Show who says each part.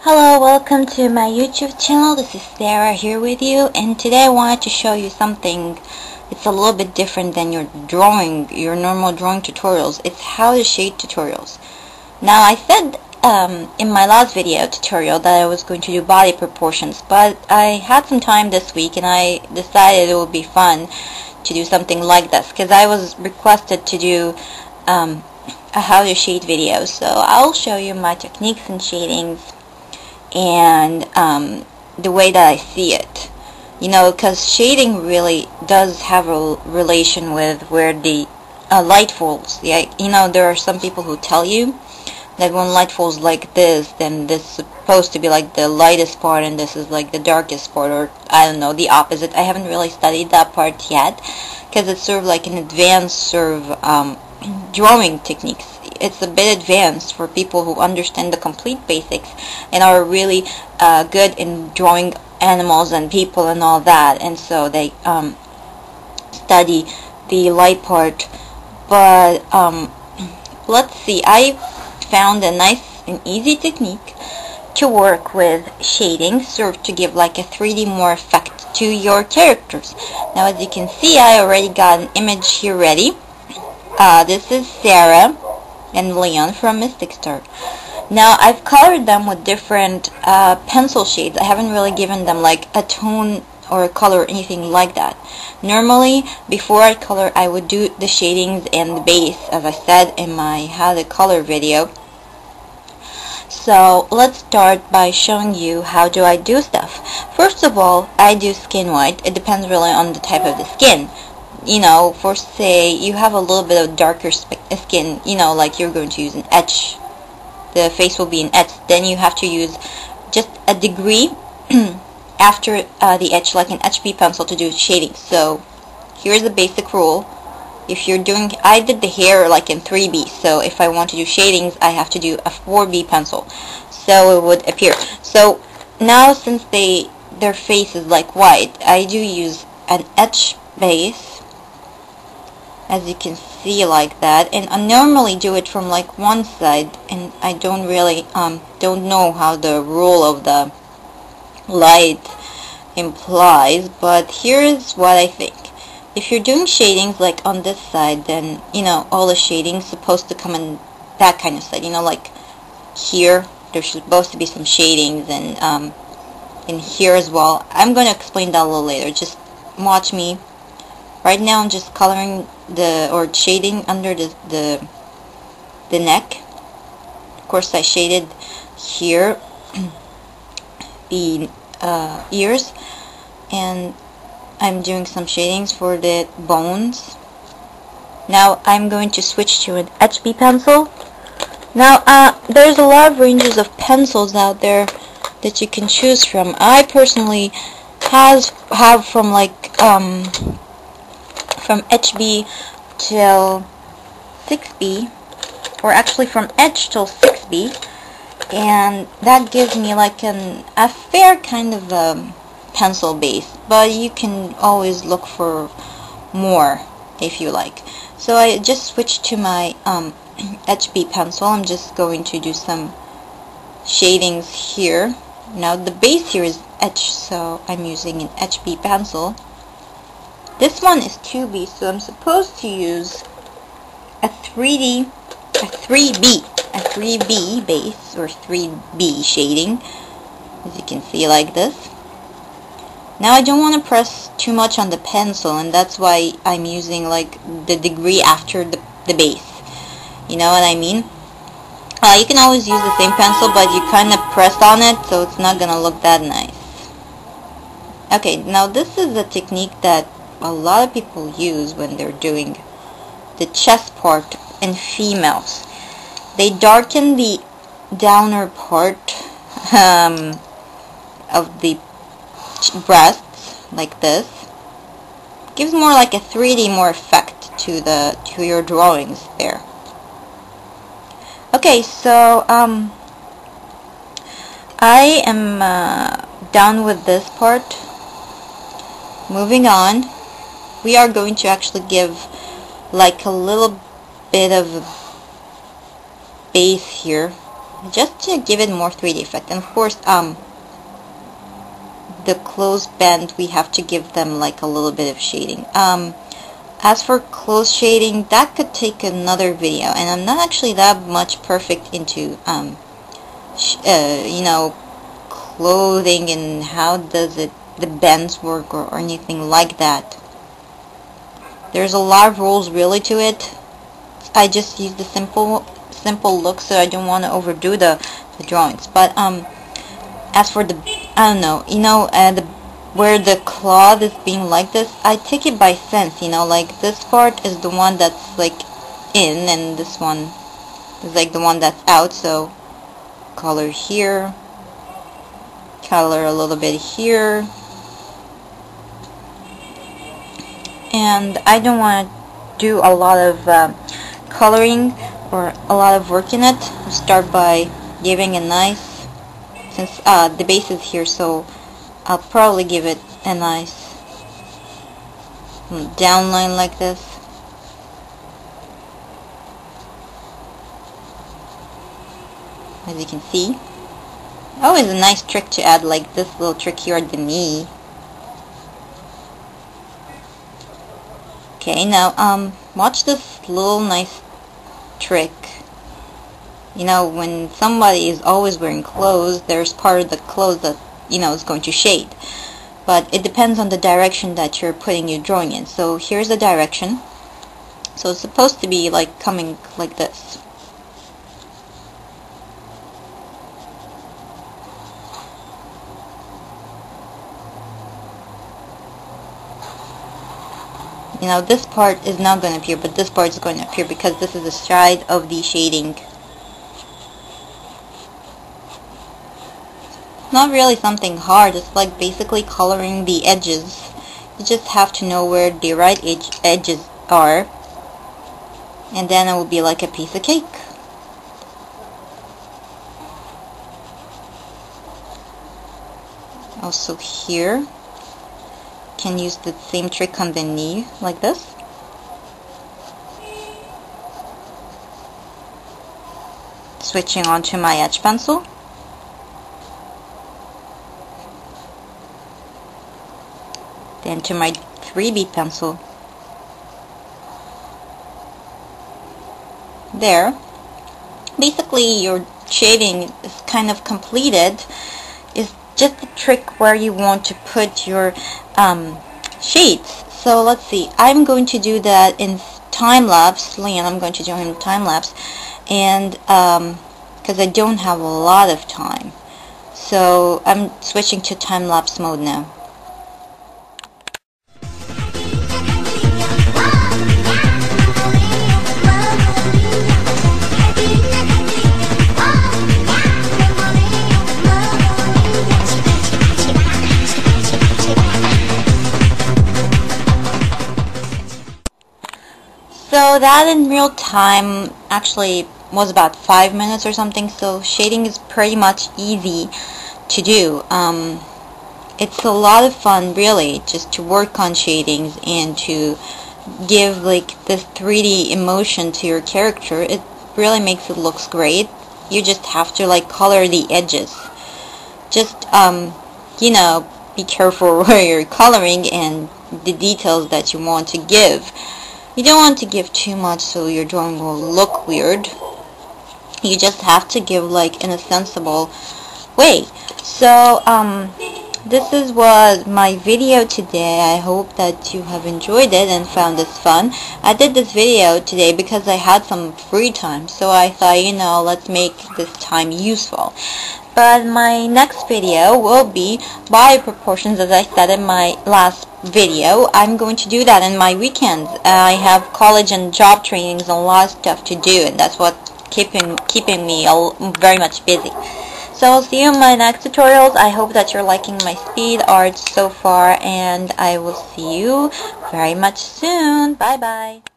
Speaker 1: Hello, welcome to my YouTube channel. This is Sarah here with you, and today I wanted to show you something. It's a little bit different than your normal drawing tutorials. It's how to shade tutorials. Now, I said in my last video tutorial that I was going to do body proportions, but I had some time this week and I decided it would be fun to do something like this because I was requested to do a how to shade video. So I'll show you my techniques and shadings and the way that I see it, because shading really does have a relation with where the light falls. There are some people who tell you that when light falls like this, then this is supposed to be like the lightest part and this is like the darkest part, or I don't know, the opposite. I haven't really studied that part yet because it's sort of like an advanced sort of drawing techniques. It's a bit advanced for people who understand the complete basics and are really good in drawing animals and people and all that, and so they study the light part. But let's see, I found a nice and easy technique to work with shading, sort of to give like a 3D more effect to your characters. Now, as you can see, I already got an image here ready. This is Sarah and Leon from Mystic Star. Now, I've colored them with different pencil shades. I haven't really given them like a tone or a color or anything like that. Normally, before I color, I would do the shadings and the base, as I said in my how to color video. So let's start by showing you how do I do stuff. First of all, I do skin white. It depends really on the type of the skin. For say you have a little bit of darker skin, like you're going to use an etch, the face will be an etch, then you have to use just a degree after the etch, like an HB pencil, to do shading. So here's the basic rule. If you're doing, I did the hair like in 3B, so if I want to do shadings, I have to do a 4B pencil, so it would appear. So now, since their face is like white, I do use an etch base, as you can see, like that, and I normally do it from like one side, and I don't really don't know how the rule of the light implies, but here's what I think. If you're doing shadings like on this side, then all the shadings supposed to come in that kind of side, like here there's supposed to be some shadings, and in here as well. I'm going to explain that a little later, just watch me. Right now I'm just coloring or shading under the neck. Of course, I shaded here the ears, and I'm doing some shadings for the bones. Now I'm going to switch to an HB pencil. Now there's a lot of ranges of pencils out there that you can choose from. I personally have from like from HB till 6B, or actually from H till 6B, and that gives me like a fair kind of pencil base, but you can always look for more if you like. So I just switched to my HB pencil. I'm just going to do some shadings here. Now the base here is H, so I'm using an HB pencil. This one is 2B, so I'm supposed to use a 3B base, or 3B shading, as you can see, like this. Now I don't want to press too much on the pencil, and that's why I'm using like the degree after the base. You know what I mean? You can always use the same pencil, but you kind of press on it, so it's not gonna look that nice. Okay, now this is a technique that a lot of people use when they're doing the chest part in females. They darken the downer part of the breasts like this. Gives more like a 3D more effect to your drawings there. Okay, so I am done with this part. Moving on, we are going to actually give like a little bit of base here just to give it more 3D effect. And of course, the closed band, we have to give them like a little bit of shading. As for close shading, that could take another video, and I'm not actually that much perfect into you know, clothing and how does the bends work or anything like that. There's a lot of rules really to it. I just use the simple look, so I don't want to overdo the drawings. But as for the, I don't know, you know, where the cloth is being like this, I take it by sense, you know, like this part is the one that's like in, and this one is like the one that's out. So color here, color a little bit here, and I don't want to do a lot of coloring or a lot of work in it. I'll start by giving a nice, since the base is here, so I'll probably give it a nice down line like this. As you can see, always a nice trick to add like this little trick here at the knee. Okay, now watch this little nice trick. You know, when somebody is always wearing clothes, there's part of the clothes that, you know, is going to shade. But it depends on the direction that you're putting your drawing in. So here's the direction. So it's supposed to be like coming like this. You know, this part is not going to appear, but this part is going to appear because this is the side of the shading. Not really something hard, it's like basically coloring the edges. You just have to know where the right edges are, and then it will be like a piece of cake. Also here, can use the same trick on the knee like this. Switching on to my edge pencil. Then to my 3B pencil. There. Basically your shading is kind of completed. It's just the trick where you want to put your shades. So let's see, I'm going to do that in time-lapse. Leon, I'm going to do him time-lapse, and because I don't have a lot of time, so I'm switching to time-lapse mode now. So that in real time actually was about 5 minutes or something, so shading is pretty much easy to do. It's a lot of fun really just to work on shadings and to give like this 3D emotion to your character. It really makes it looks great. You just have to like color the edges. Just you know, be careful where you're coloring and the details that you want to give. You don't want to give too much so your drawing will look weird. You just have to give like in a sensible way. So this was my video today. I hope that you have enjoyed it and found this fun. I did this video today because I had some free time, so I thought, you know, let's make this time useful. But my next video will be body proportions, as I said in my last video. I'm going to do that in my weekends. I have college and job trainings and a lot of stuff to do, and that's what's keeping me very much busy. So I'll see you in my next tutorials. I hope that you're liking my speed art so far, and I will see you very much soon. Bye bye.